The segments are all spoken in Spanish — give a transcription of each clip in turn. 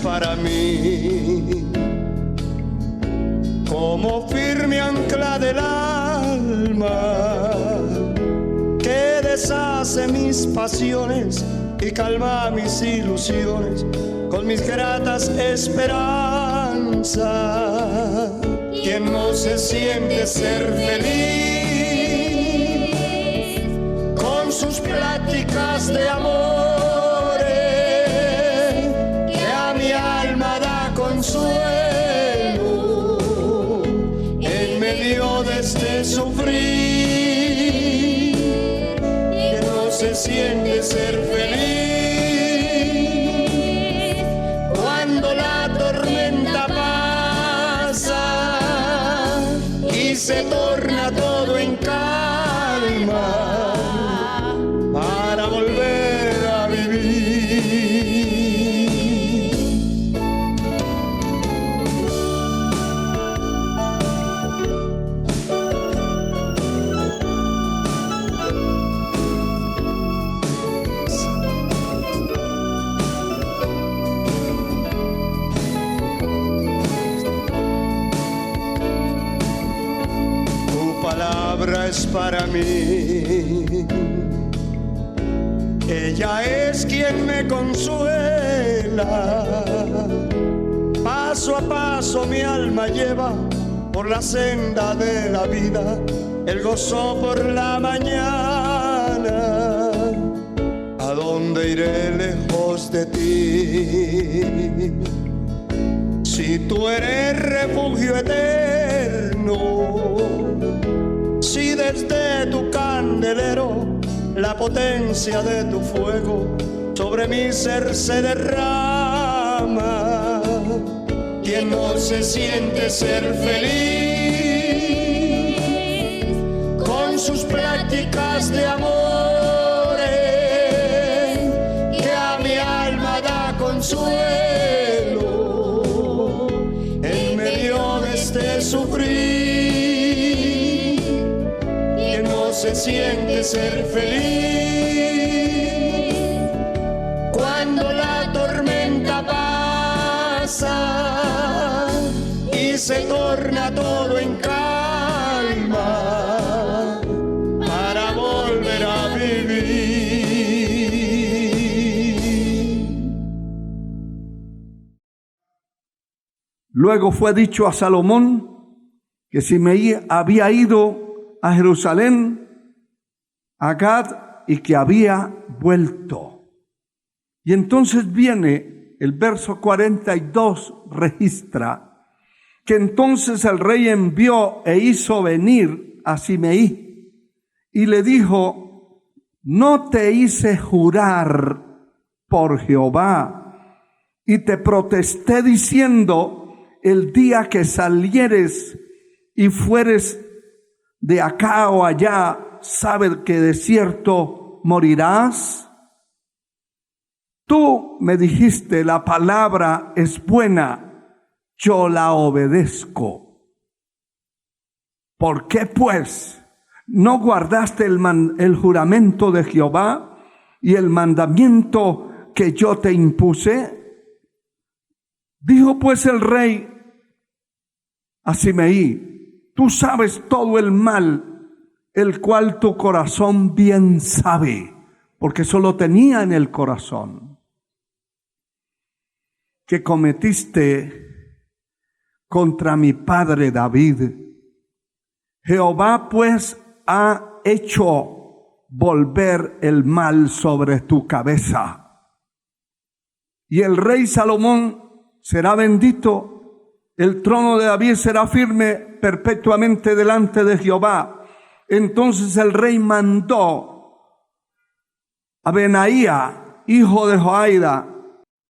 para mí como firme ancla del alma que deshace mis pasiones y calma mis ilusiones con mis gratas esperanzas. Quien no se siente ser feliz con sus pláticas de amores que a mi alma da consuelo en medio de este sufrir. Quien no se siente ser feliz cuando la tormenta pasa y se torna todo en calma para volver a vivir. Es para mí, ella es quien me consuela. Paso a paso mi alma lleva por la senda de la vida, el gozo por la mañana. ¿A dónde iré lejos de ti? Si tú eres refugio eterno, si desde tu candelero la potencia de tu fuego sobre mi ser se derrama. Quien no se siente ser feliz con sus pláticas de amores que a mi alma da consuelo en medio de este sufrir. Se siente ser feliz cuando la tormenta pasa y se torna todo en calma para volver a vivir. Luego fue dicho a Salomón que Simeí había ido a Jerusalén, a Gad, y que había vuelto. Y entonces viene el verso 42, registra que entonces el rey envió e hizo venir a Simeí y le dijo: ¿no te hice jurar por Jehová y te protesté diciendo: el día que salieres y fueres de acá o allá, sabe que de cierto morirás? Tú me dijiste: la palabra es buena, yo la obedezco. ¿Por qué pues no guardaste el juramento de Jehová y el mandamiento que yo te impuse? Dijo pues el rey a Simeí: tú sabes todo el mal el cual tu corazón bien sabe, porque eso lo tenía en el corazón, que cometiste contra mi padre David. Jehová pues ha hecho volver el mal sobre tu cabeza. Y el rey Salomón será bendito, el trono de David será firme perpetuamente delante de Jehová. Entonces el rey mandó a Benaía, hijo de Joiada,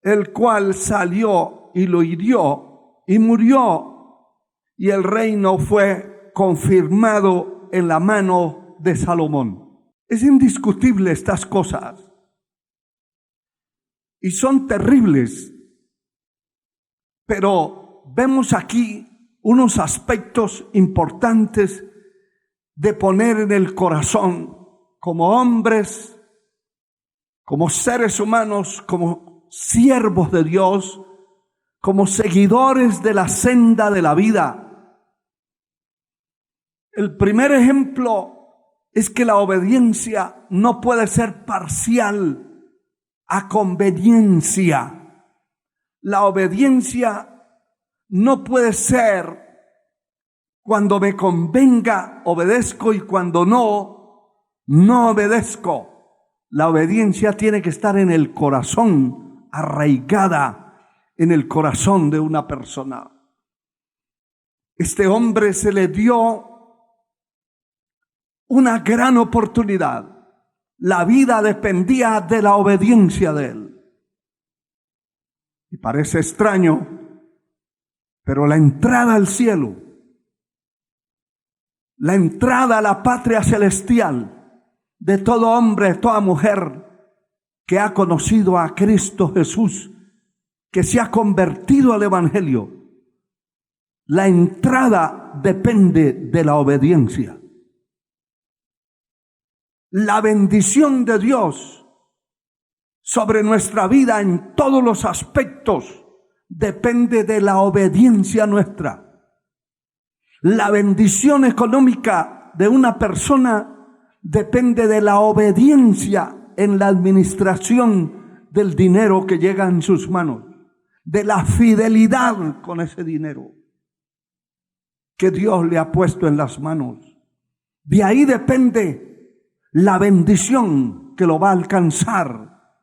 el cual salió y lo hirió y murió, y el reino fue confirmado en la mano de Salomón. Es indiscutible estas cosas y son terribles, pero vemos aquí unos aspectos importantes de poner en el corazón como hombres, como seres humanos, como siervos de Dios, como seguidores de la senda de la vida. El primer ejemplo es que la obediencia no puede ser parcial a conveniencia. La obediencia no puede ser cuando me convenga obedezco y cuando no obedezco. La obediencia tiene que estar en el corazón, arraigada en el corazón de una persona. Este hombre se le dio una gran oportunidad. La vida dependía de la obediencia de él. Y parece extraño, pero la entrada al cielo, la entrada a la patria celestial de todo hombre, toda mujer que ha conocido a Cristo Jesús, que se ha convertido al Evangelio, la entrada depende de la obediencia. La bendición de Dios sobre nuestra vida en todos los aspectos depende de la obediencia nuestra. La bendición económica de una persona depende de la obediencia en la administración del dinero que llega en sus manos, de la fidelidad con ese dinero que Dios le ha puesto en las manos. De ahí depende la bendición que lo va a alcanzar.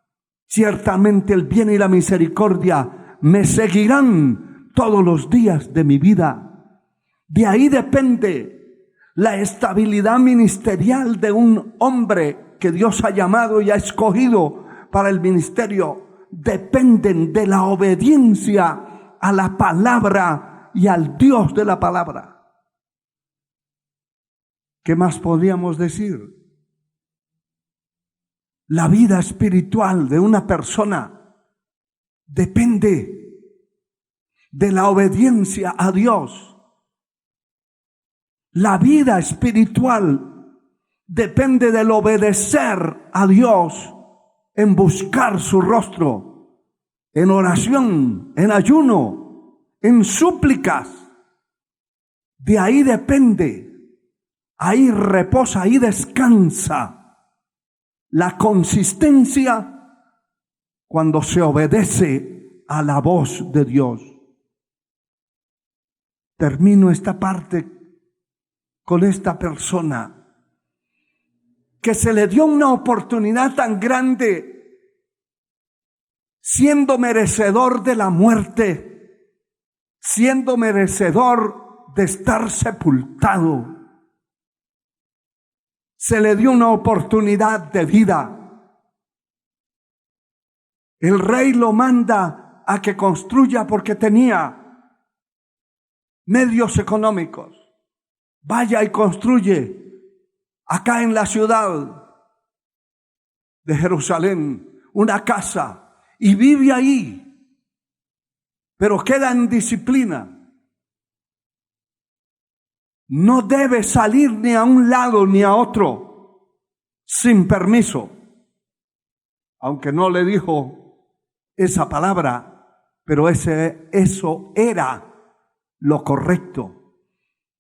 Ciertamente el bien y la misericordia me seguirán todos los días de mi vida. De ahí depende la estabilidad ministerial de un hombre que Dios ha llamado y ha escogido para el ministerio. Dependen de la obediencia a la palabra y al Dios de la palabra. ¿Qué más podríamos decir? La vida espiritual de una persona depende de la obediencia a Dios. La vida espiritual depende del obedecer a Dios en buscar su rostro, en oración, en ayuno, en súplicas. De ahí depende, ahí reposa, ahí descansa la consistencia cuando se obedece a la voz de Dios. Termino esta parte con esta persona que se le dio una oportunidad tan grande, siendo merecedor de la muerte, siendo merecedor de estar sepultado. Se le dio una oportunidad de vida. El rey lo manda a que construya porque tenía medios económicos. Vaya y construye acá en la ciudad de Jerusalén una casa y vive ahí, pero queda en disciplina. No debe salir ni a un lado ni a otro sin permiso. Aunque no le dijo esa palabra, pero eso era lo correcto.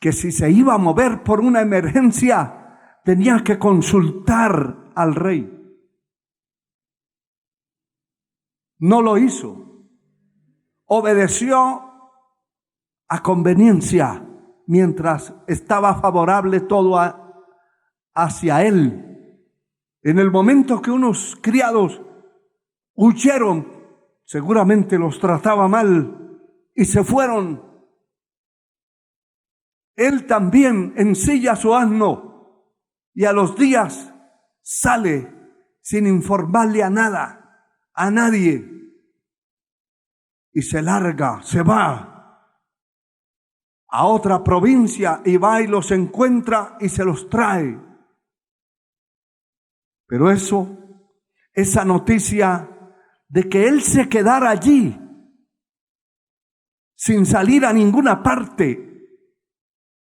Que si se iba a mover por una emergencia, tenía que consultar al rey. No lo hizo. Obedeció a conveniencia. Mientras estaba favorable todo hacia él. En el momento que unos criados huyeron, seguramente los trataba mal y se fueron. Él también ensilla su asno y a los días sale sin informarle a nadie, y se larga, se va a otra provincia y va y los encuentra y se los trae. Pero esa noticia de que él se quedara allí sin salir a ninguna parte,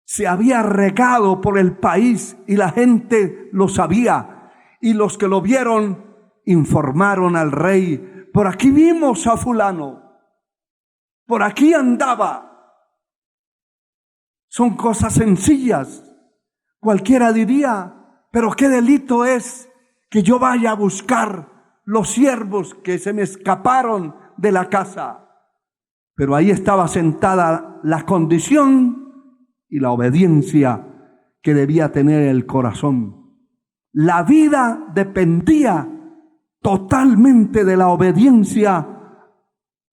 se había regado por el país y la gente lo sabía, y los que lo vieron informaron al rey: por aquí vimos a fulano. por aquí andaba. Son cosas sencillas. Cualquiera diría, pero qué delito es que yo vaya a buscar los siervos que se me escaparon de la casa. Pero ahí estaba sentada la condición y la obediencia que debía tener el corazón. La vida dependía totalmente de la obediencia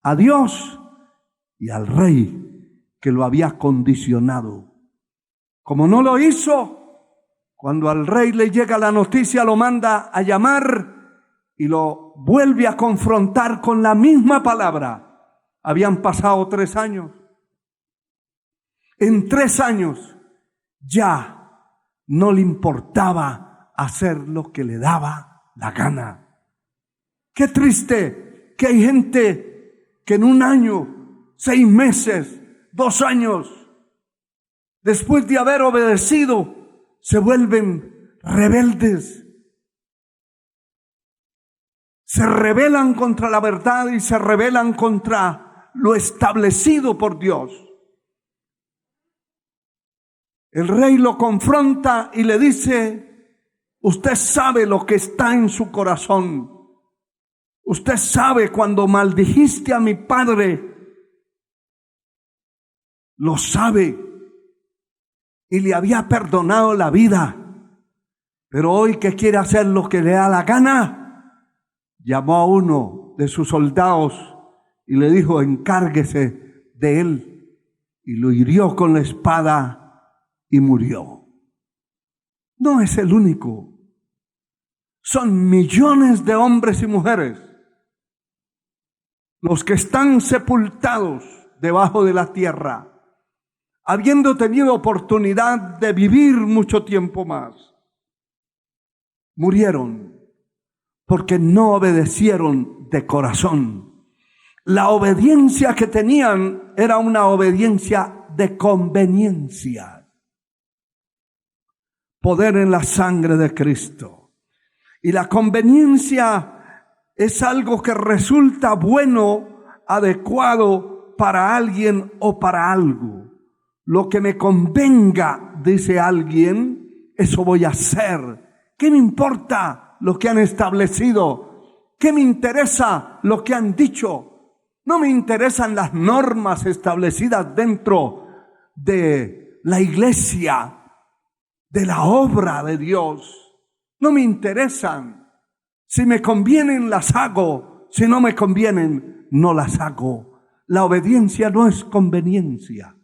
a Dios y al rey que lo había condicionado. Como no lo hizo, cuando al rey le llega la noticia, lo manda a llamar y lo vuelve a confrontar con la misma palabra. Habían pasado 3 años. En 3 años ya no le importaba hacer lo que le daba la gana. Qué triste que hay gente que en 1 año, 6 meses, 2 años, después de haber obedecido, se vuelven rebeldes. Se rebelan contra la verdad y se rebelan contra lo establecido por Dios. El rey lo confronta y le dice: usted sabe lo que está en su corazón. Usted sabe cuando maldijiste a mi padre. Lo sabe. Y le había perdonado la vida. Pero hoy que quiere hacer lo que le da la gana, llamó a uno de sus soldados y le dijo: encárguese de él. Y lo hirió con la espada y murió. No es el único. Son millones de hombres y mujeres los que están sepultados debajo de la tierra, habiendo tenido oportunidad de vivir mucho tiempo más. Murieron porque no obedecieron de corazón. La obediencia que tenían era una obediencia de conveniencia. Poder en la sangre de Cristo. Y la conveniencia es algo que resulta bueno, adecuado para alguien o para algo. Lo que me convenga, dice alguien, eso voy a hacer. ¿Qué me importa lo que han establecido? ¿Qué me interesa lo que han dicho? No me interesan las normas establecidas dentro de la iglesia, de la obra de Dios. No me interesan. Si me convienen, las hago. Si no me convienen, no las hago. La obediencia no es conveniencia.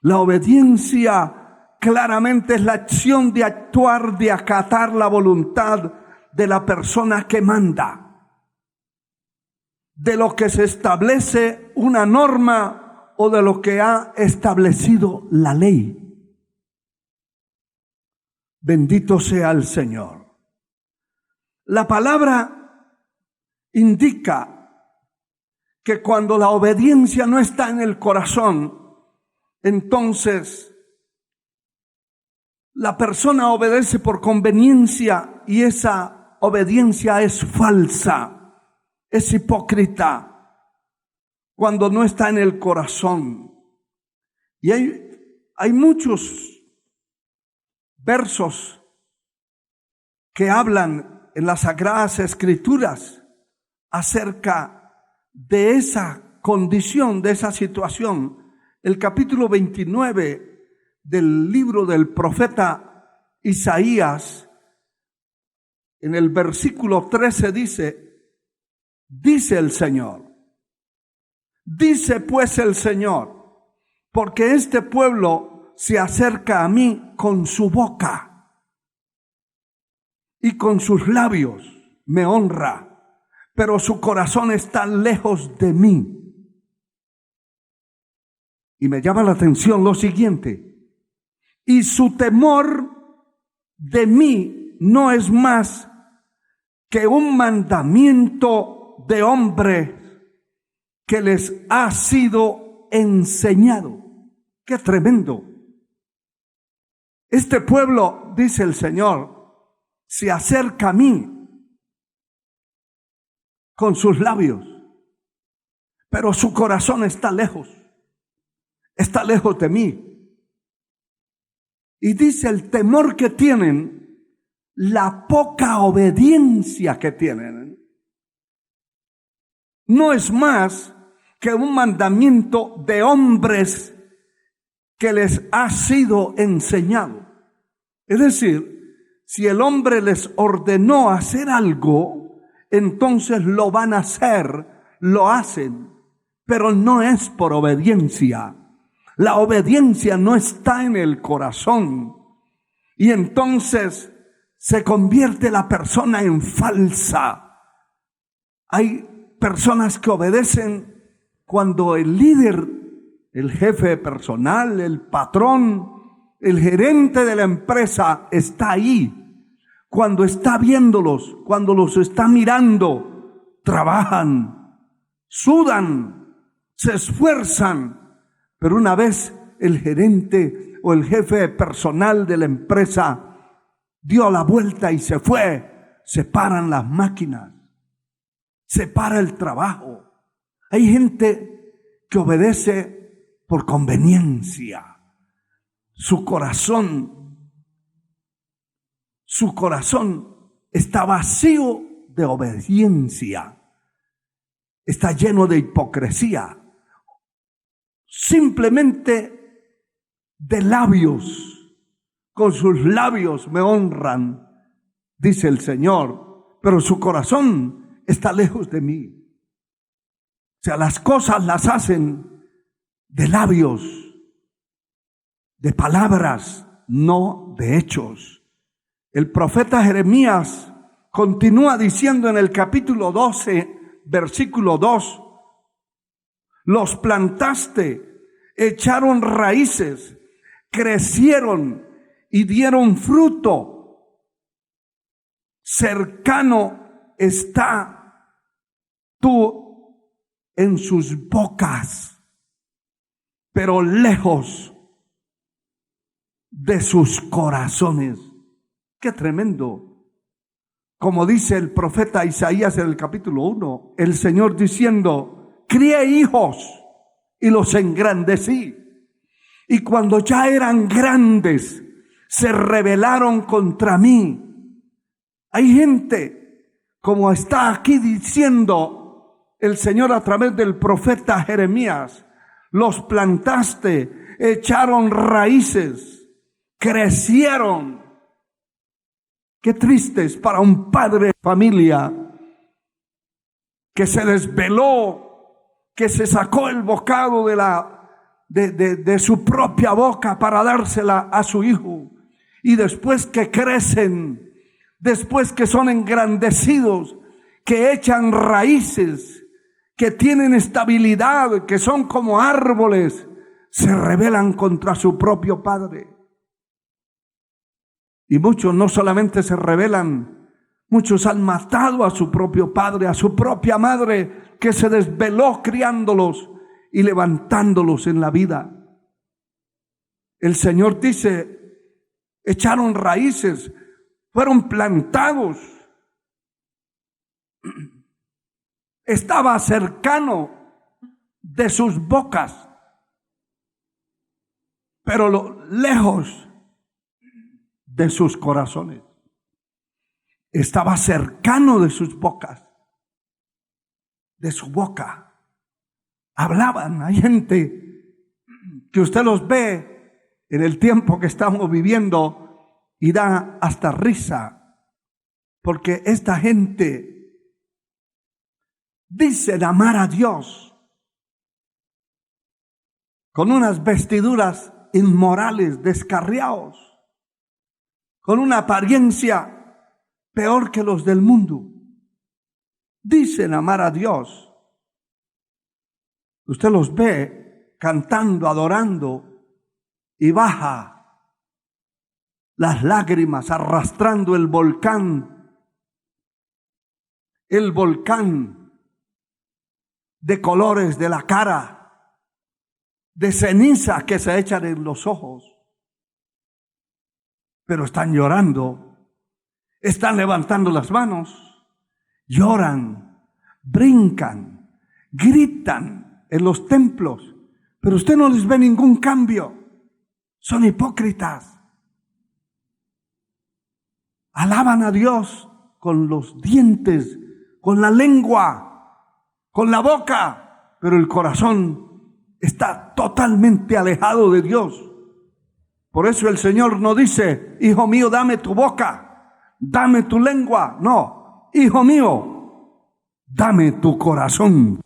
La obediencia claramente es la acción de actuar, de acatar la voluntad de la persona que manda. De lo que se establece una norma o de lo que ha establecido la ley. Bendito sea el Señor. La palabra indica que cuando la obediencia no está en el corazón, entonces la persona obedece por conveniencia y esa obediencia es falsa, es hipócrita cuando no está en el corazón. Y hay muchos versos que hablan en las Sagradas Escrituras acerca de esa condición, de esa situación. El capítulo 29 del libro del profeta Isaías, en el versículo 13 dice el Señor, dice pues el Señor, porque este pueblo se acerca a mí con su boca y con sus labios me honra, pero su corazón está lejos de mí. Y me llama la atención lo siguiente: y su temor de mí no es más que un mandamiento de hombre que les ha sido enseñado. ¡Qué tremendo! Este pueblo, dice el Señor, se acerca a mí con sus labios, pero su corazón está lejos de mí. Y dice el temor que tienen, la poca obediencia que tienen, no es más que un mandamiento de hombres que les ha sido enseñado. Es decir, si el hombre les ordenó hacer algo, entonces lo van a hacer, lo hacen, pero no es por obediencia. La obediencia no está en el corazón, y entonces se convierte la persona en falsa. Hay personas que obedecen cuando el líder, el jefe personal, el patrón, el gerente de la empresa está ahí, cuando está viéndolos, cuando los está mirando, trabajan, sudan, se esfuerzan, pero una vez el gerente o el jefe personal de la empresa dio la vuelta y se fue, se paran las máquinas, se para el trabajo. Hay gente que obedece por conveniencia. Su corazón está vacío de obediencia. Está lleno de hipocresía. Simplemente de labios. Con sus labios me honran, dice el Señor, pero su corazón está lejos de mí. O sea, las cosas las hacen de labios, de palabras, no de hechos. El profeta Jeremías continúa diciendo en el capítulo 12, versículo 2, los plantaste, echaron raíces, crecieron y dieron fruto. Cercano está tú en sus bocas, pero lejos de sus corazones. ¡Qué tremendo! Como dice el profeta Isaías en el capítulo 1, el Señor diciendo, crié hijos y los engrandecí. Y cuando ya eran grandes, se rebelaron contra mí. Hay gente, como está aquí diciendo el Señor a través del profeta Jeremías, los plantaste, echaron raíces, crecieron. Qué triste es para un padre de familia que se desveló, que se sacó el bocado de su propia boca para dársela a su hijo, y después que crecen, después que son engrandecidos, que echan raíces, que tienen estabilidad, que son como árboles, se rebelan contra su propio padre. Y muchos no solamente se rebelan, muchos han matado a su propio padre, a su propia madre, que se desveló criándolos y levantándolos en la vida. El Señor dice, echaron raíces, fueron plantados. Estaba cercano de sus bocas, pero lejos de sus corazones. Estaba cercano de sus bocas, de su boca. Hablaban. Hay gente que usted los ve en el tiempo que estamos viviendo y da hasta risa, porque esta gente dicen amar a Dios con unas vestiduras inmorales, descarriados, con una apariencia peor que los del mundo. Dicen amar a Dios. Usted los ve cantando, adorando, y baja las lágrimas, arrastrando el volcán de colores de la cara, de ceniza que se echan en los ojos. Pero están llorando, están levantando las manos, lloran, brincan, gritan en los templos, pero usted no les ve ningún cambio. Son hipócritas. Alaban a Dios con los dientes, con la lengua, con la boca, pero el corazón está totalmente alejado de Dios. Por eso el Señor no dice: hijo mío, dame tu boca, dame tu lengua. No, hijo mío, dame tu corazón.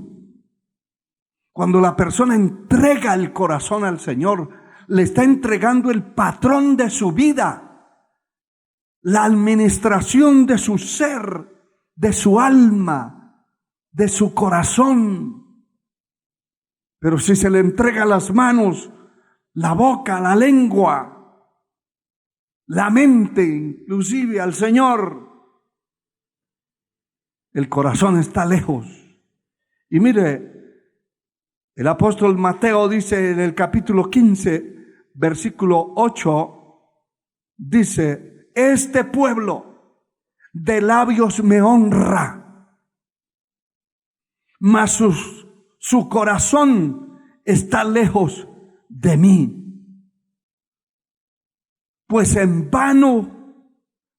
Cuando la persona entrega el corazón al Señor, le está entregando el patrón de su vida, la administración de su ser, de su alma, de su corazón. Pero si se le entrega las manos, la boca, la lengua, la mente, inclusive al Señor, el corazón está lejos. Y mire, el apóstol Mateo dice en el capítulo 15, versículo 8, dice: este pueblo de labios me honra, mas su corazón está lejos de mí. Pues en vano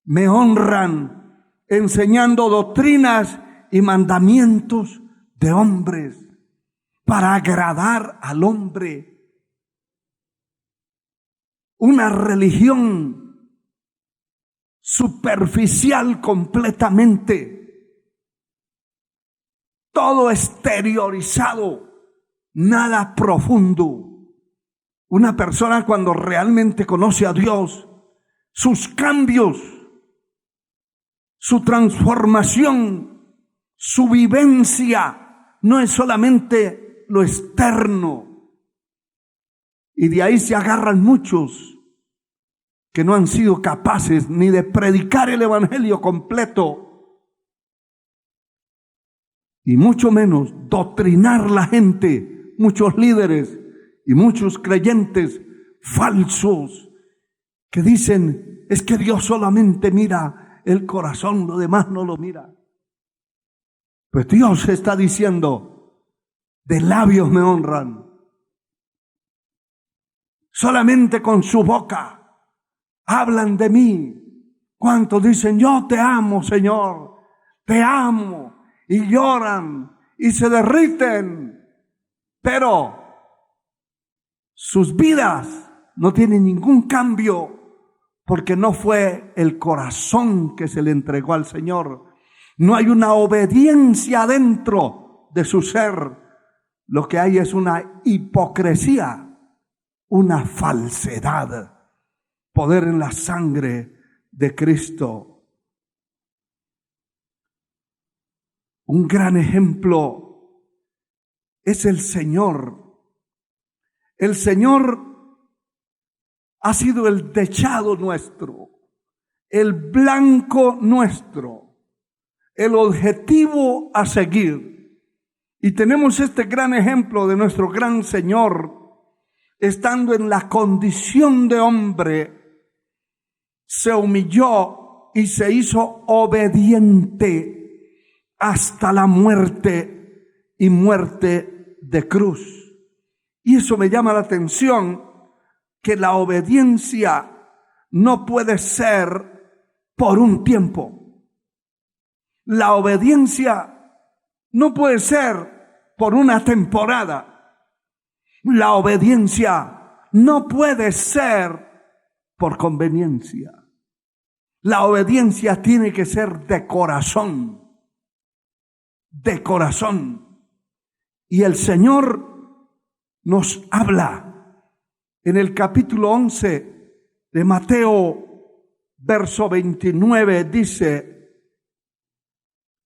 me honran, enseñando doctrinas y mandamientos de hombres, para agradar al hombre. Una religión superficial completamente, todo exteriorizado, nada profundo. Una persona, cuando realmente conoce a Dios, sus cambios, su transformación, su vivencia, no es solamente lo externo. Y de ahí se agarran muchos que no han sido capaces ni de predicar el evangelio completo, y mucho menos doctrinar la gente. Muchos líderes y muchos creyentes falsos que dicen: es que Dios solamente mira el corazón, lo demás no lo mira. Pues Dios está diciendo: de labios me honran, solamente con su boca hablan de mí. ¿Cuántos dicen: yo te amo, Señor, te amo? Y lloran y se derriten, pero sus vidas no tienen ningún cambio, porque no fue el corazón que se le entregó al Señor. No hay una obediencia dentro de su ser. Lo que hay es una hipocresía, una falsedad. Poder en la sangre de Cristo. Un gran ejemplo es el Señor. El Señor ha sido el dechado nuestro, el blanco nuestro, el objetivo a seguir. Y tenemos este gran ejemplo de nuestro gran Señor, estando en la condición de hombre, se humilló y se hizo obediente hasta la muerte, y muerte de cruz. Y eso me llama la atención, que la obediencia no puede ser por un tiempo. La obediencia no puede ser por una temporada. La obediencia no puede ser por conveniencia. La obediencia tiene que ser de corazón. De corazón. Y el Señor nos habla en el capítulo 11 de Mateo, verso 29, dice: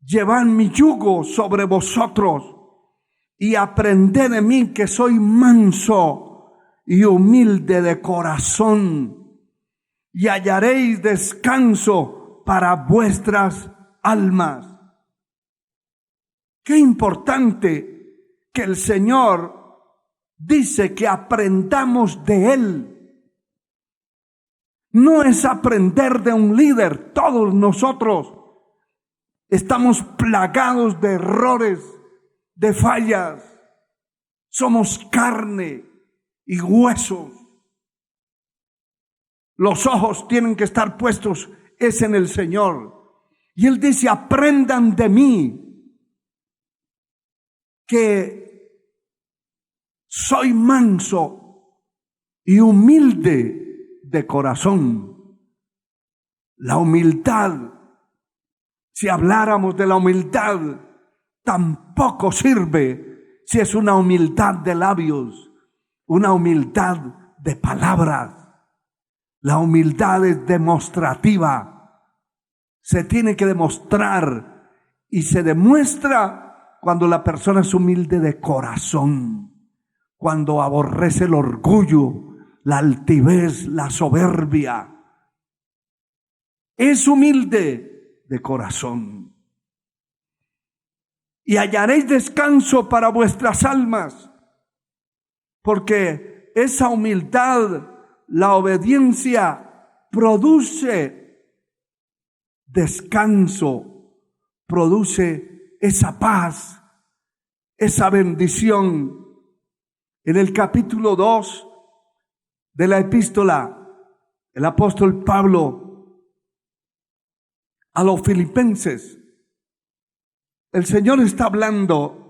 llevad mi yugo sobre vosotros y aprended de mí, que soy manso y humilde de corazón, y hallaréis descanso para vuestras almas. Qué importante que el Señor dice que aprendamos de Él. No es aprender de un líder. Todos nosotros estamos plagados de errores, de fallas. Somos carne y huesos. Los ojos tienen que estar puestos es en el Señor. Y Él dice, aprendan de mí, que soy manso y humilde de corazón. La humildad, si habláramos de la humildad, tampoco sirve si es una humildad de labios, una humildad de palabras. La humildad es demostrativa. Se tiene que demostrar y se demuestra cuando la persona es humilde de corazón, cuando aborrece el orgullo, la altivez, la soberbia. Es humilde de corazón. Y hallaréis descanso para vuestras almas, porque esa humildad, la obediencia, produce descanso, produce esa paz, esa bendición. En el capítulo 2 de la epístola, el apóstol Pablo a los filipenses, el Señor está hablando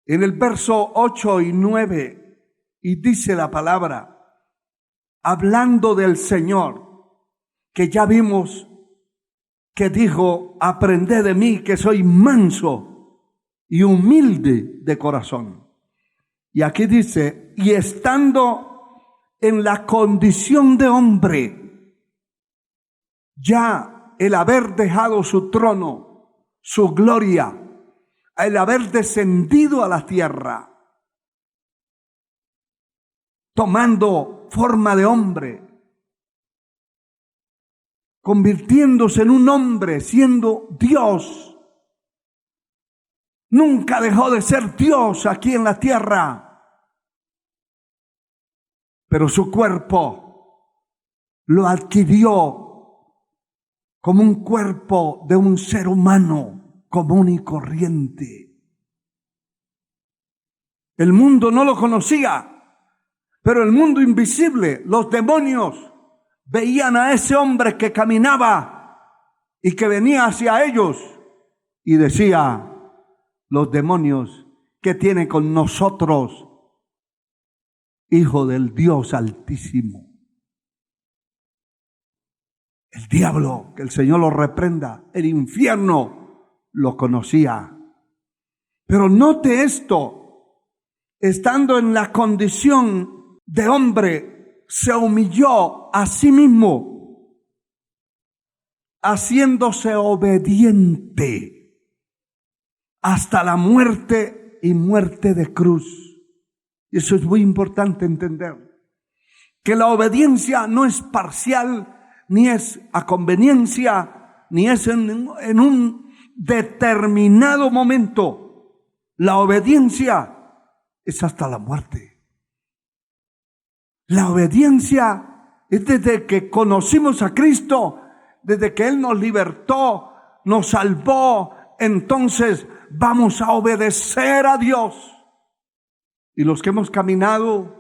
en el verso 8 y 9, y dice la palabra, hablando del Señor, que ya vimos que dijo, aprended de mí que soy manso y humilde de corazón. Y aquí dice, y estando en la condición de hombre, ya el haber dejado su trono, su gloria, el haber descendido a la tierra, tomando forma de hombre, convirtiéndose en un hombre, siendo Dios. Nunca dejó de ser Dios aquí en la tierra, pero su cuerpo lo adquirió como un cuerpo de un ser humano común y corriente. El mundo no lo conocía, pero el mundo invisible, los demonios, veían a ese hombre que caminaba y que venía hacia ellos y decía, los demonios, ¿qué tiene con nosotros, hijo del Dios Altísimo? El diablo, que el Señor lo reprenda, el infierno lo conocía. Pero note esto, estando en la condición de hombre, se humilló a sí mismo, haciéndose obediente hasta la muerte y muerte de cruz. Y eso es muy importante entender, que la obediencia no es parcial, ni es a conveniencia, ni es en un determinado momento. La obediencia es hasta la muerte. La obediencia es desde que conocimos a Cristo, desde que Él nos libertó, nos salvó, entonces vamos a obedecer a Dios. Y los que hemos caminado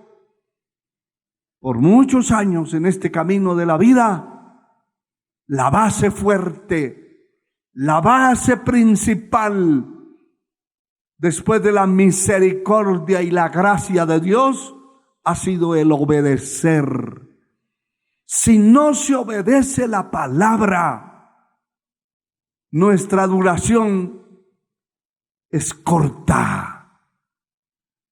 por muchos años en este camino de la vida, la base fuerte, la base principal, después de la misericordia y la gracia de Dios, ha sido el obedecer. Si no se obedece la palabra, nuestra duración es corta.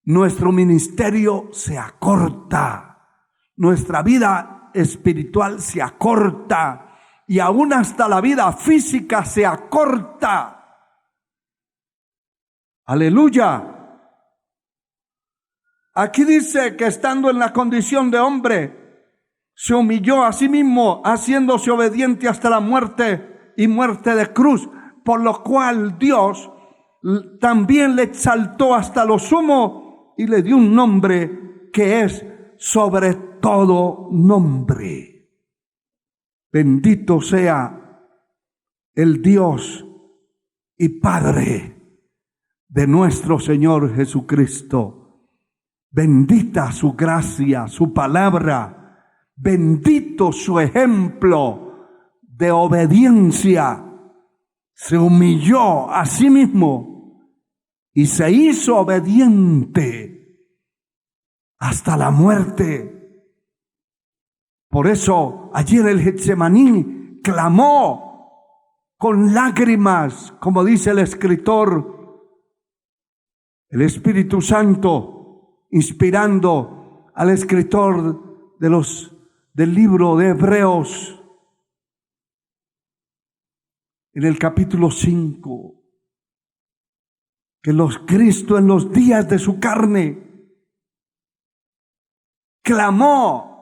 Nuestro ministerio se acorta. Nuestra vida espiritual se acorta. Y aún hasta la vida física se acorta. Aleluya. Aquí dice que estando en la condición de hombre, se humilló a sí mismo, haciéndose obediente hasta la muerte y muerte de cruz, por lo cual Dios también le exaltó hasta lo sumo y le dio un nombre que es sobre todo nombre. Bendito sea el Dios y Padre de nuestro Señor Jesucristo. Bendita su gracia, su palabra, bendito su ejemplo de obediencia. Se humilló a sí mismo y se hizo obediente hasta la muerte. Por eso allí en el Getsemaní clamó con lágrimas, como dice el escritor, el Espíritu Santo inspirando al escritor del libro de Hebreos, en el capítulo 5, que Cristo en los días de su carne clamó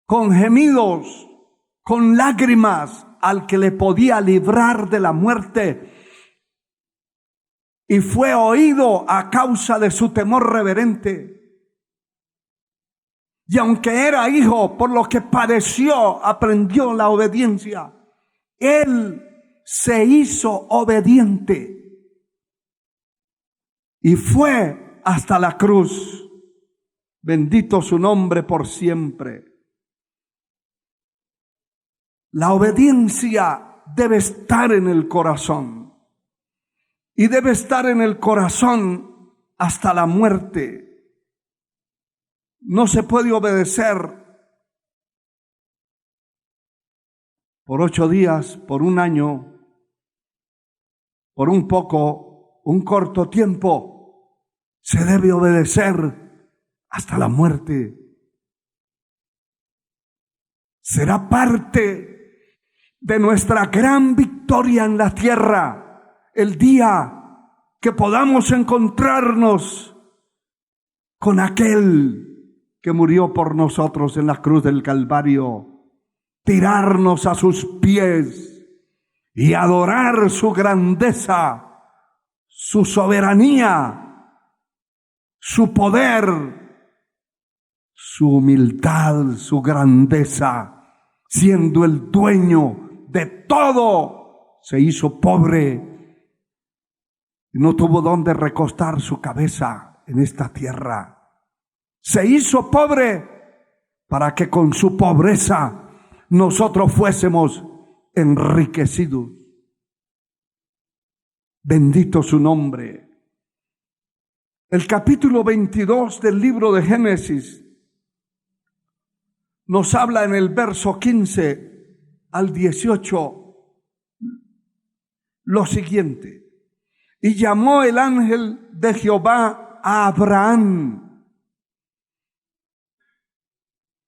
con gemidos, con lágrimas al que le podía librar de la muerte, y fue oído a causa de su temor reverente. Y aunque era hijo, por lo que padeció, aprendió la obediencia. Él se hizo obediente y fue hasta la cruz. Bendito su nombre por siempre. La obediencia debe estar en el corazón, y debe estar en el corazón hasta la muerte. No se puede obedecer por 8 días, por 1 año, por un corto tiempo. Se debe obedecer hasta la muerte. Será parte de nuestra gran victoria en la tierra el día que podamos encontrarnos con aquel que murió por nosotros en la cruz del Calvario, tirarnos a sus pies y adorar su grandeza, su soberanía, su poder, su humildad, su grandeza, siendo el dueño de todo, se hizo pobre y no tuvo dónde recostar su cabeza en esta tierra. Se hizo pobre para que con su pobreza nosotros fuésemos enriquecidos. Bendito su nombre. El capítulo 22 del libro de Génesis nos habla en el verso 15 al 18 lo siguiente: y llamó el ángel de Jehová a Abraham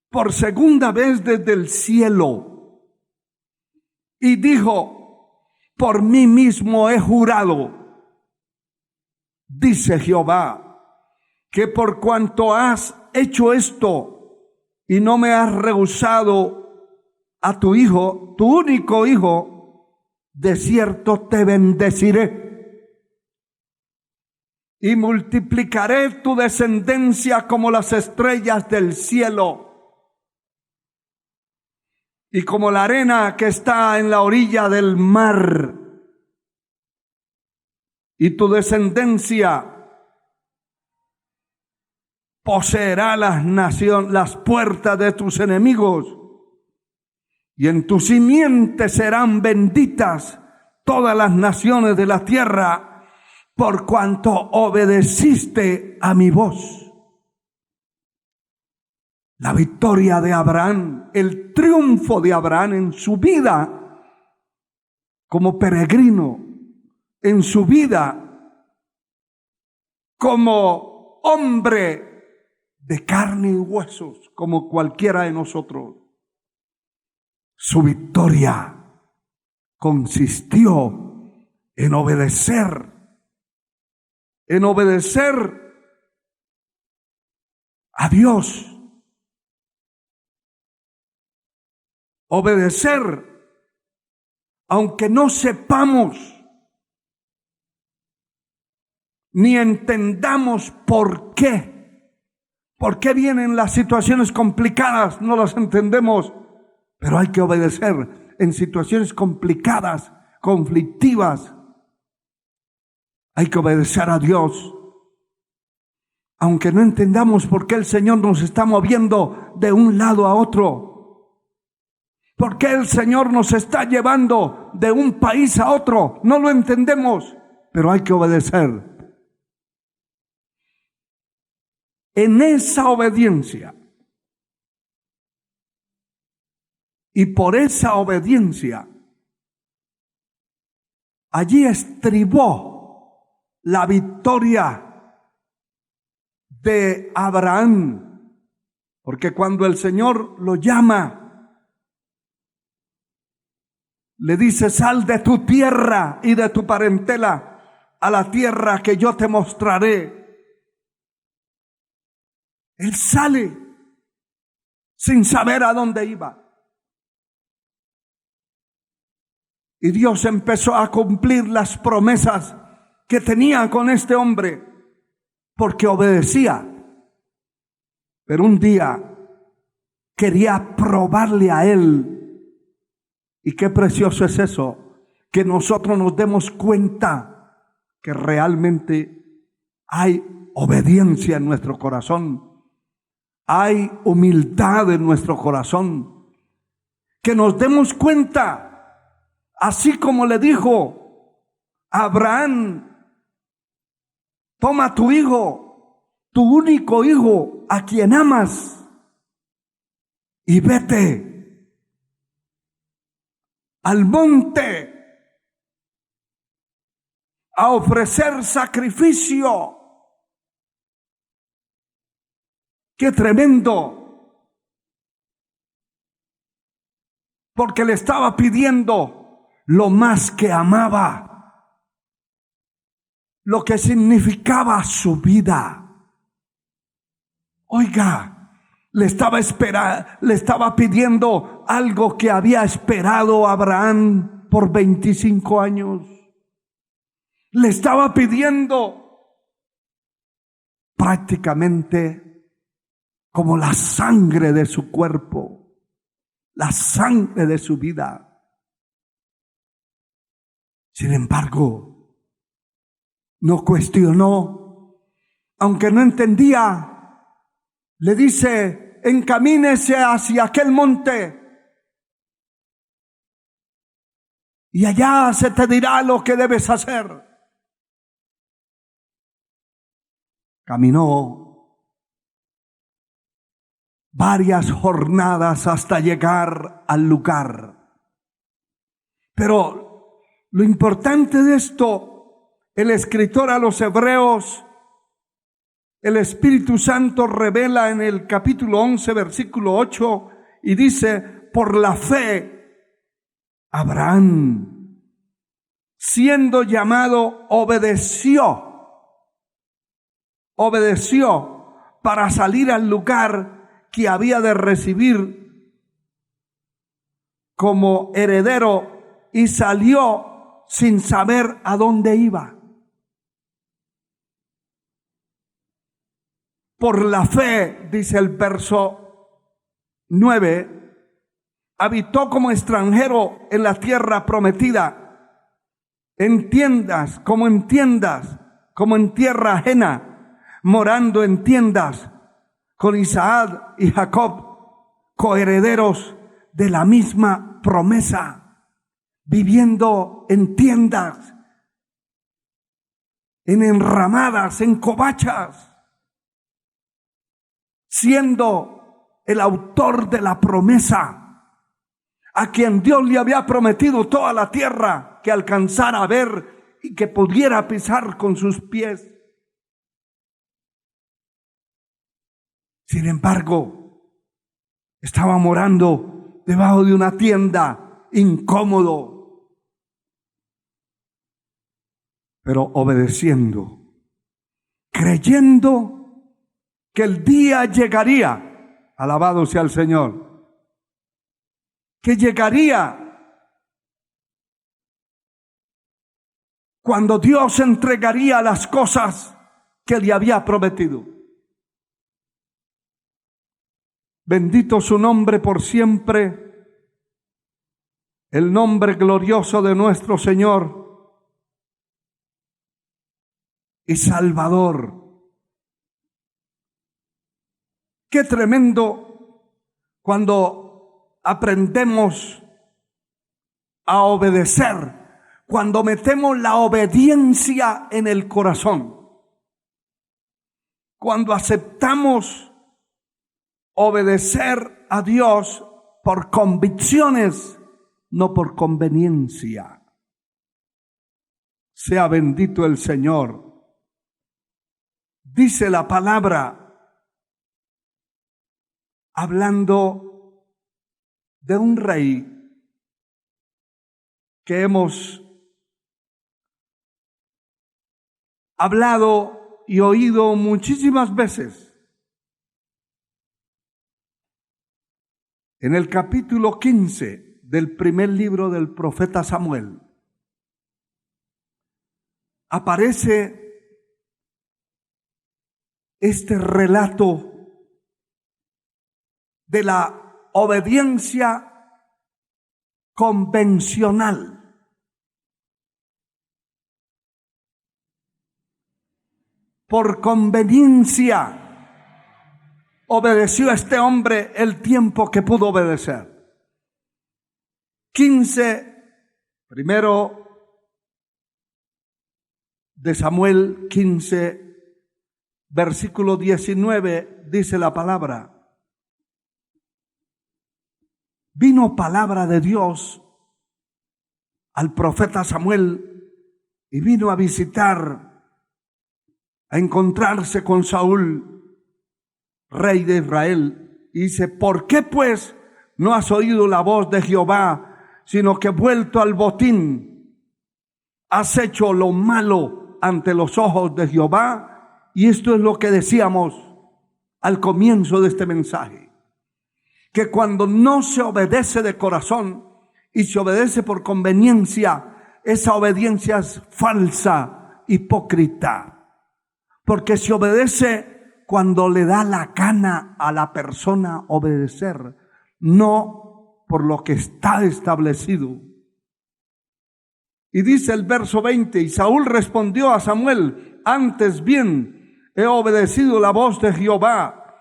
por segunda vez desde el cielo, y dijo: por mí mismo he jurado, dice Jehová, que por cuanto has hecho esto y no me has rehusado a tu hijo, tu único hijo, de cierto te bendeciré y multiplicaré tu descendencia como las estrellas del cielo y como la arena que está en la orilla del mar. Y tu descendencia poseerá las puertas de tus enemigos, y en tu simiente serán benditas todas las naciones de la tierra, por cuanto obedeciste a mi voz. La victoria de Abraham, el triunfo de Abraham en su vida como peregrino, en su vida como hombre de carne y huesos, como cualquiera de nosotros. Su victoria consistió en obedecer a Dios. Obedecer, aunque no sepamos ni entendamos por qué vienen las situaciones complicadas, no las entendemos, pero hay que obedecer en situaciones complicadas, conflictivas, hay que obedecer a Dios. Aunque no entendamos por qué el Señor nos está moviendo de un lado a otro. ¿Por qué el Señor nos está llevando de un país a otro? No lo entendemos, pero hay que obedecer. En esa obediencia y por esa obediencia, allí estribó la victoria de Abraham, porque cuando el Señor lo llama, le dice: sal de tu tierra y de tu parentela a la tierra que yo te mostraré. Él sale sin saber a dónde iba. Y Dios empezó a cumplir las promesas que tenía con este hombre, porque obedecía. Pero un día quería probarle a él. Y qué precioso es eso, que nosotros nos demos cuenta que realmente hay obediencia en nuestro corazón. Hay humildad en nuestro corazón. Que nos demos cuenta, así como le dijo a Abraham: toma tu hijo, tu único hijo, a quien amas, y vete al monte a ofrecer sacrificio. ¡Qué tremendo! Porque le estaba pidiendo lo más que amaba, lo que significaba su vida. Oiga, le estaba pidiendo algo que había esperado Abraham por 25 años. Le estaba pidiendo prácticamente como la sangre de su cuerpo, la sangre de su vida. Sin embargo, no cuestionó, aunque no entendía. Le dice: encamínese hacia aquel monte y allá se te dirá lo que debes hacer. Caminó varias jornadas hasta llegar al lugar. Pero lo importante de esto, el escritor a los Hebreos, el Espíritu Santo revela en el capítulo 11, versículo 8, y dice: por la fe, Abraham, siendo llamado, obedeció para salir al lugar que había de recibir como heredero, y salió sin saber a dónde iba. Por la fe, dice el verso 9, habitó como extranjero en la tierra prometida, en tiendas, como en tierra ajena, morando en tiendas con Isaac y Jacob, coherederos de la misma promesa, viviendo en tiendas, en enramadas, en covachas, siendo el autor de la promesa, a quien Dios le había prometido toda la tierra que alcanzara a ver y que pudiera pisar con sus pies. Sin embargo, estaba morando debajo de una tienda, incómodo, pero obedeciendo, creyendo que el día llegaría, alabado sea el Señor, que llegaría cuando Dios entregaría las cosas que le había prometido. Bendito su nombre por siempre. el nombre glorioso de nuestro Señor y Salvador. Qué tremendo cuando aprendemos a obedecer, cuando metemos la obediencia en el corazón, cuando aceptamos obedecer a Dios por convicciones, no por conveniencia. Sea bendito el Señor. Dice la palabra, hablando de un rey que hemos hablado y oído muchísimas veces. En el capítulo 15 del primer libro del profeta Samuel, aparece este relato de la obediencia convencional. Por conveniencia obedeció a este hombre el tiempo que pudo obedecer. 15, primero de Samuel 15, versículo 19, dice la palabra: vino palabra de Dios al profeta Samuel y vino a visitar, a encontrarse con Saúl, rey de Israel. Y dice: ¿por qué pues no has oído la voz de Jehová, sino que vuelto al botín has hecho lo malo ante los ojos de Jehová? Y esto es lo que decíamos al comienzo de este mensaje, que cuando no se obedece de corazón y se obedece por conveniencia, esa obediencia es falsa, hipócrita. Porque se obedece cuando le da la gana a la persona obedecer, no por lo que está establecido. Y dice el verso 20: y Saúl respondió a Samuel: antes bien he obedecido la voz de Jehová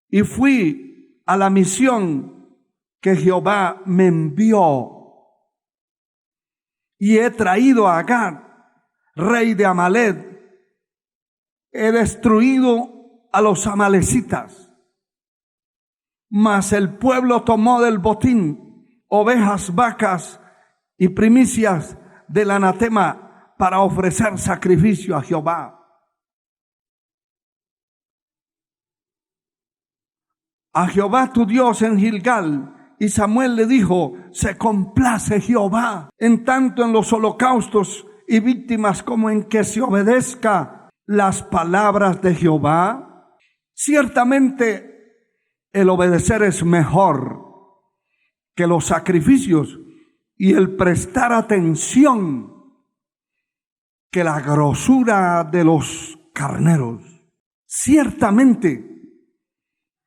y fui a la misión que Jehová me envió, y he traído a Agag, rey de Amalec. He destruido a los amalecitas. Mas el pueblo tomó del botín ovejas, vacas y primicias del anatema para ofrecer sacrificio a Jehová. A Jehová tu Dios en Gilgal. Y Samuel le dijo: se complace Jehová en tanto en los holocaustos y víctimas como en que se obedezca las palabras de Jehová. Ciertamente el obedecer es mejor que los sacrificios, y el prestar atención que la grosura de los carneros. Ciertamente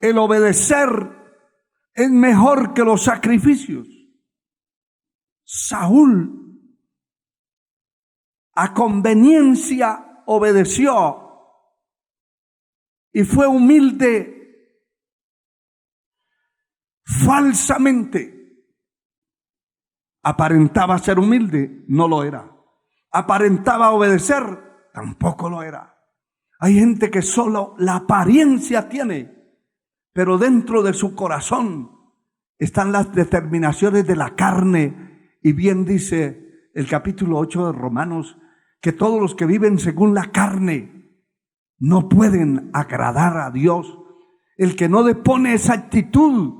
el obedecer es mejor que los sacrificios. Saúl a conveniencia obedeció y fue humilde falsamente. Aparentaba ser humilde, no lo era. Aparentaba obedecer, tampoco lo era. Hay gente que solo la apariencia tiene, pero dentro de su corazón están las determinaciones de la carne. Y bien dice el capítulo 8 de Romanos, que todos los que viven según la carne no pueden agradar a Dios. El que no depone esa actitud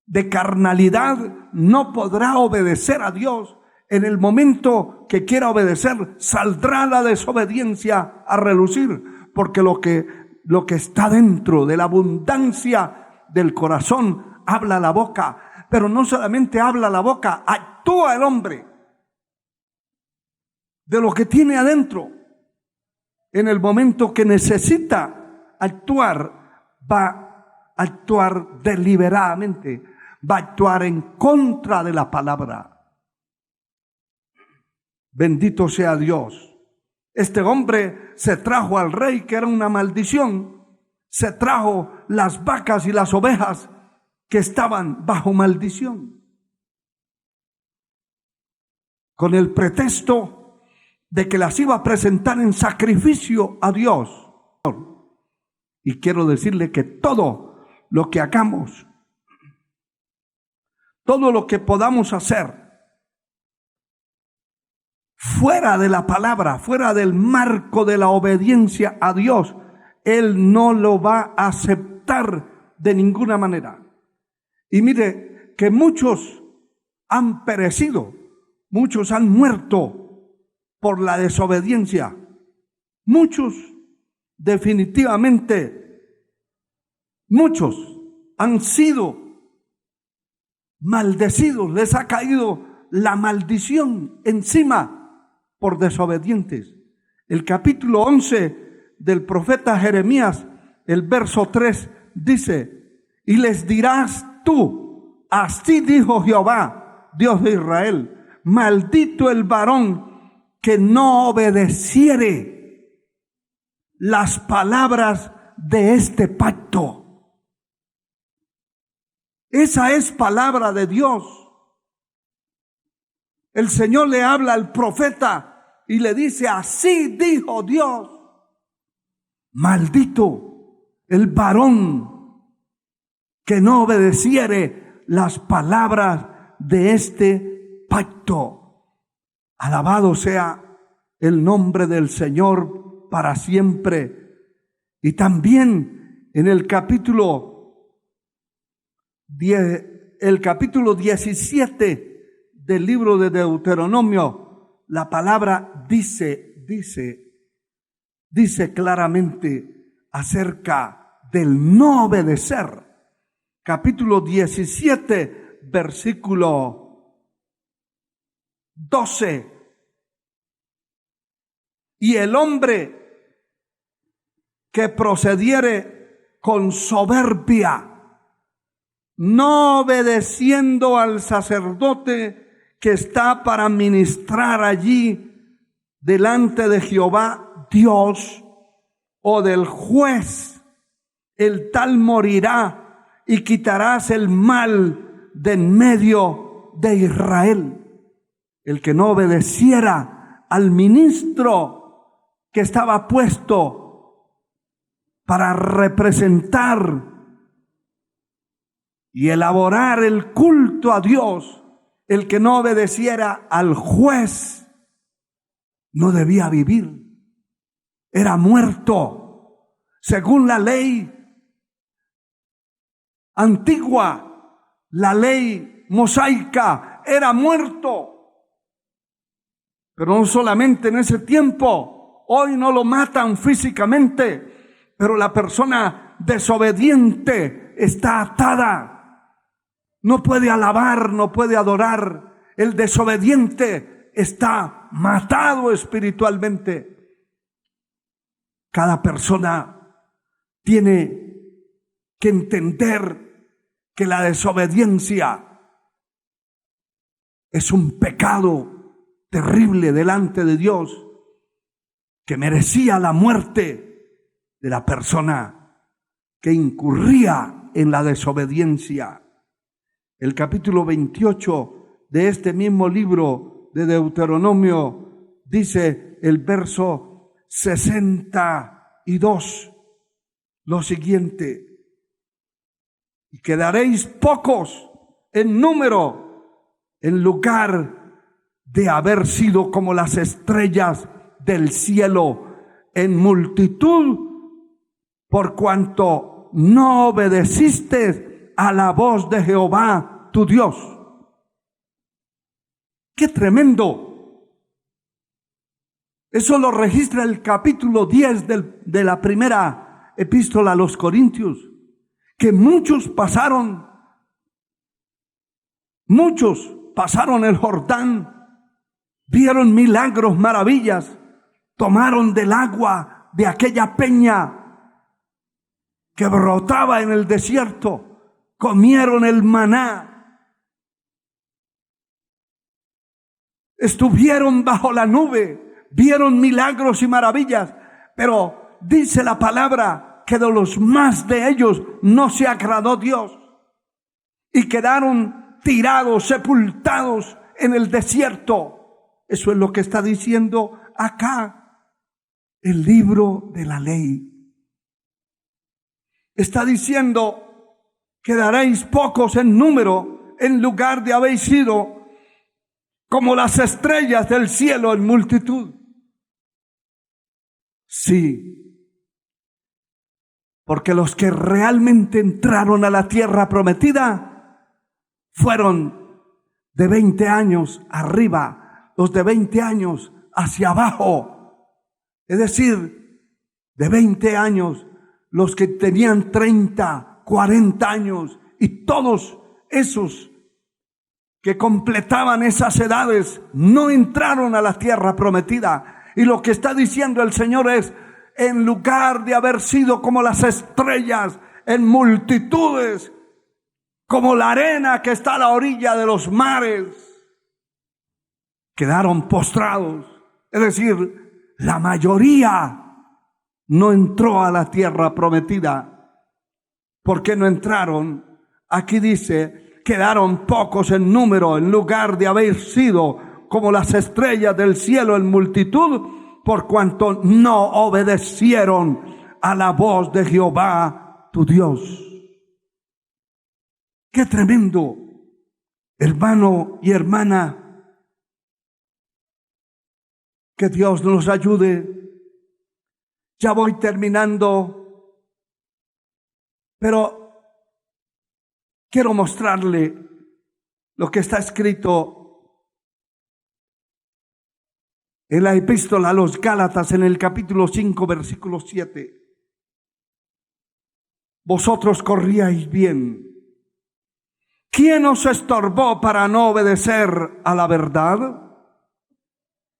de carnalidad no podrá obedecer a Dios. En el momento que quiera obedecer, saldrá la desobediencia a relucir, porque lo que está dentro de la abundancia del corazón habla la boca. Pero no solamente habla la boca, actúa el hombre de lo que tiene adentro. En el momento que necesita actuar, va a actuar deliberadamente, va a actuar en contra de la palabra. Bendito sea Dios. Este hombre se trajo al rey, que era una maldición. Se trajo las vacas y las ovejas que estaban bajo maldición, con el pretexto de que las iba a presentar en sacrificio a Dios. Y quiero decirle que todo lo que hagamos, todo lo que podamos hacer fuera de la palabra, fuera del marco de la obediencia a Dios, Él no lo va a aceptar de ninguna manera. Y mire que muchos han perecido, muchos han muerto por la desobediencia. Muchos, definitivamente, muchos han sido maldecidos, les ha caído la maldición encima por desobedientes. El capítulo 11 del profeta Jeremías, el verso 3 dice: y les dirás tú, así dijo Jehová, Dios de Israel, maldito el varón que no obedeciere las palabras de este pacto. Esa es palabra de Dios. El Señor le habla al profeta y le dice: así dijo Dios, maldito el varón que no obedeciere las palabras de este pacto. Alabado sea el nombre del Señor para siempre. Y también en el capítulo 17 del libro de Deuteronomio, la palabra dice claramente acerca del no obedecer. Capítulo 17, versículo 12. Y el hombre que procediere con soberbia, no obedeciendo al sacerdote que está para ministrar allí delante de Jehová Dios, o del juez, el tal morirá, y quitarás el mal de en medio de Israel. El que no obedeciera al ministro que estaba puesto para representar y elaborar el culto a Dios, el que no obedeciera al juez, no debía vivir, era muerto. Según la ley antigua, la ley mosaica, era muerto. Pero no solamente en ese tiempo, hoy no lo matan físicamente, pero la persona desobediente está atada. No puede alabar, no puede adorar. El desobediente está matado espiritualmente. Cada persona tiene que entender que la desobediencia es un pecado terrible delante de Dios, que merecía la muerte de la persona que incurría en la desobediencia. El capítulo 28 de este mismo libro de Deuteronomio dice el verso 62 lo siguiente: y quedaréis pocos en número, en lugar de haber sido como las estrellas del cielo en multitud, por cuanto no obedeciste a la voz de Jehová tu Dios. ¡Qué tremendo! Eso lo registra el capítulo 10 de la primera epístola a los Corintios, que muchos pasaron el Jordán, vieron milagros, maravillas, tomaron del agua de aquella peña que brotaba en el desierto, comieron el maná, estuvieron bajo la nube, vieron milagros y maravillas, pero dice la palabra que de los más de ellos no se agradó Dios y quedaron tirados, sepultados en el desierto. Eso es lo que está diciendo acá el libro de la ley. Está diciendo: quedaréis pocos en número, en lugar de habéis sido como las estrellas del cielo en multitud. Sí, porque los que realmente entraron a la tierra prometida fueron de 20 años arriba, los de 20 años hacia abajo. Es decir, de 20 años, los que tenían 30, 40 años, y todos esos que completaban esas edades no entraron a la tierra prometida. Y lo que está diciendo el Señor es: en lugar de haber sido como las estrellas en multitudes, como la arena que está a la orilla de los mares, quedaron postrados. Es decir, la mayoría no entró a la tierra prometida. ¿Por qué no entraron? Aquí dice: quedaron pocos en número, en lugar de haber sido como las estrellas del cielo en multitud, por cuanto no obedecieron a la voz de Jehová tu Dios. ¡Qué tremendo! Hermano y hermana, que Dios nos ayude. Ya voy terminando, pero quiero mostrarle lo que está escrito en la epístola a los Gálatas, en el capítulo 5, versículo 7. Vosotros corríais bien. ¿Quién os estorbó para no obedecer a la verdad?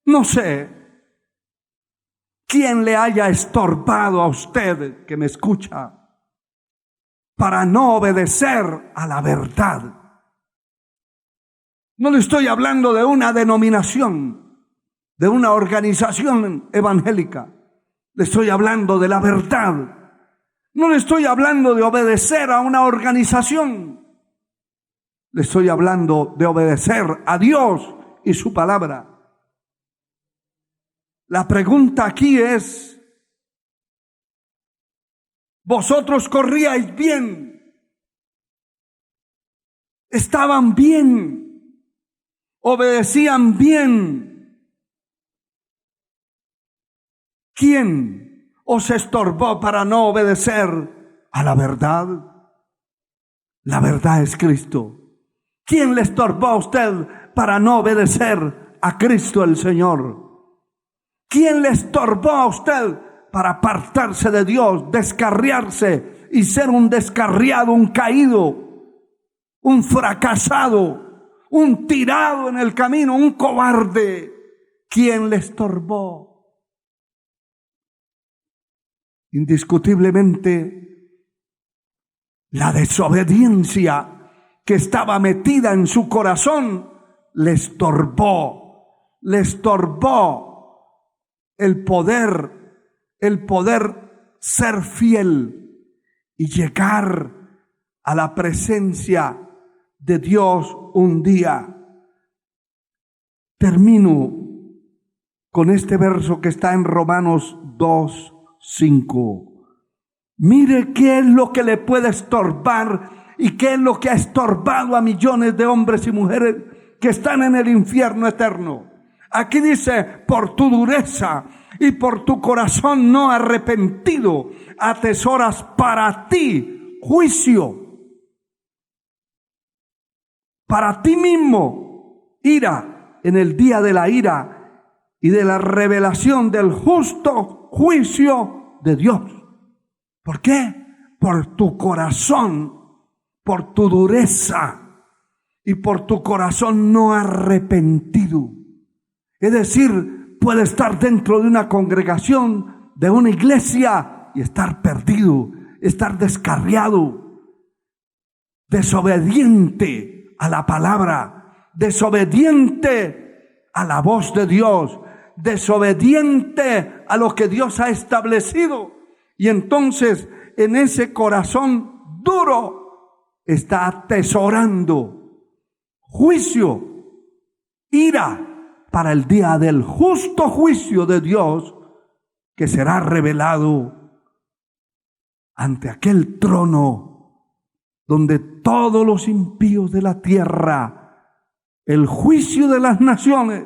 No sé quién le haya estorbado a usted que me escucha para no obedecer a la verdad. No le estoy hablando de una denominación, de una organización evangélica. Le estoy hablando de la verdad. No le estoy hablando de obedecer a una organización. Le estoy hablando de obedecer a Dios y su palabra. La pregunta aquí es: vosotros corríais bien, estaban bien, obedecían bien. ¿Quién os estorbó para no obedecer a la verdad? La verdad es Cristo. ¿Quién le estorbó a usted para no obedecer a Cristo el Señor? ¿Quién le estorbó a usted para apartarse de Dios, descarriarse y ser un descarriado, un caído, un fracasado, un tirado en el camino, un cobarde? ¿Quién le estorbó? Indiscutiblemente, la desobediencia que estaba metida en su corazón le estorbó el poder ser fiel y llegar a la presencia de Dios un día. Termino con este verso que está en Romanos 2:5. Mire qué es lo que le puede estorbar y qué es lo que ha estorbado a millones de hombres y mujeres que están en el infierno eterno. Aquí dice: por tu dureza y por tu corazón no arrepentido, atesoras para ti juicio, para ti mismo ira en el día de la ira y de la revelación del justo juicio de Dios. ¿Por qué? Por tu corazón, por tu dureza y por tu corazón no arrepentido. Es decir, puede estar dentro de una congregación, de una iglesia, y estar perdido, estar descarriado, desobediente a la palabra, desobediente a la voz de Dios, desobediente a lo que Dios ha establecido. Y entonces en ese corazón duro está atesorando juicio, ira, para el día del justo juicio de Dios, que será revelado ante aquel trono donde todos los impíos de la tierra, el juicio de las naciones,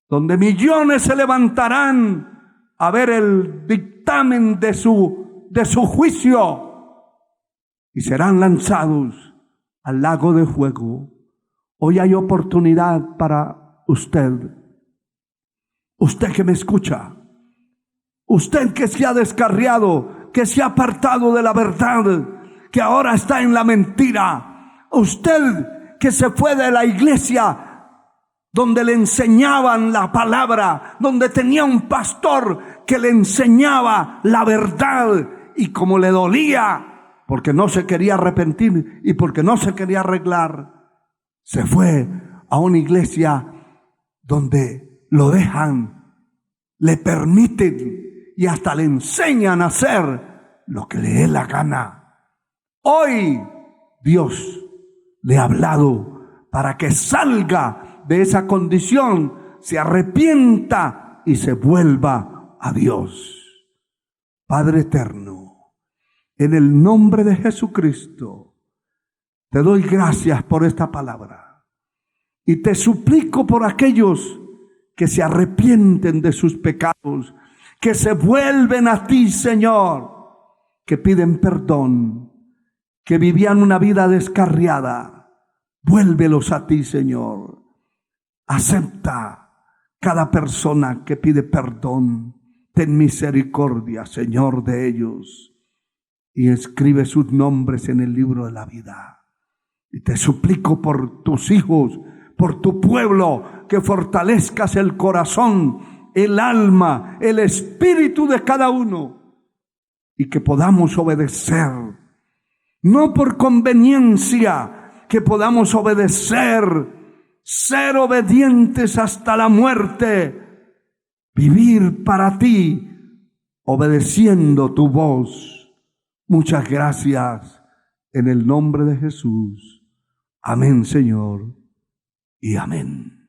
donde millones se levantarán a ver el dictamen de su juicio y serán lanzados al lago de fuego. Hoy hay oportunidad para usted que me escucha, usted que se ha descarriado, que se ha apartado de la verdad, que ahora está en la mentira, usted que se fue de la iglesia donde le enseñaban la palabra, donde tenía un pastor que le enseñaba la verdad, y como le dolía porque no se quería arrepentir y porque no se quería arreglar, se fue a una iglesia donde lo dejan, le permiten y hasta le enseñan a hacer lo que le dé la gana. Hoy Dios le ha hablado para que salga de esa condición, se arrepienta y se vuelva a Dios. Padre eterno, en el nombre de Jesucristo, te doy gracias por esta palabra. Y te suplico por aquellos que se arrepienten de sus pecados, que se vuelven a ti, Señor, que piden perdón, que vivían una vida descarriada. Vuélvelos a ti, Señor. Acepta cada persona que pide perdón. Ten misericordia, Señor, de ellos. Y escribe sus nombres en el libro de la vida. Y te suplico por tus hijos, por tu pueblo, que fortalezcas el corazón, el alma, el espíritu de cada uno, y que podamos obedecer, no por conveniencia, que podamos obedecer, ser obedientes hasta la muerte, vivir para ti, obedeciendo tu voz. Muchas gracias, en el nombre de Jesús. Amén, Señor. Y amén.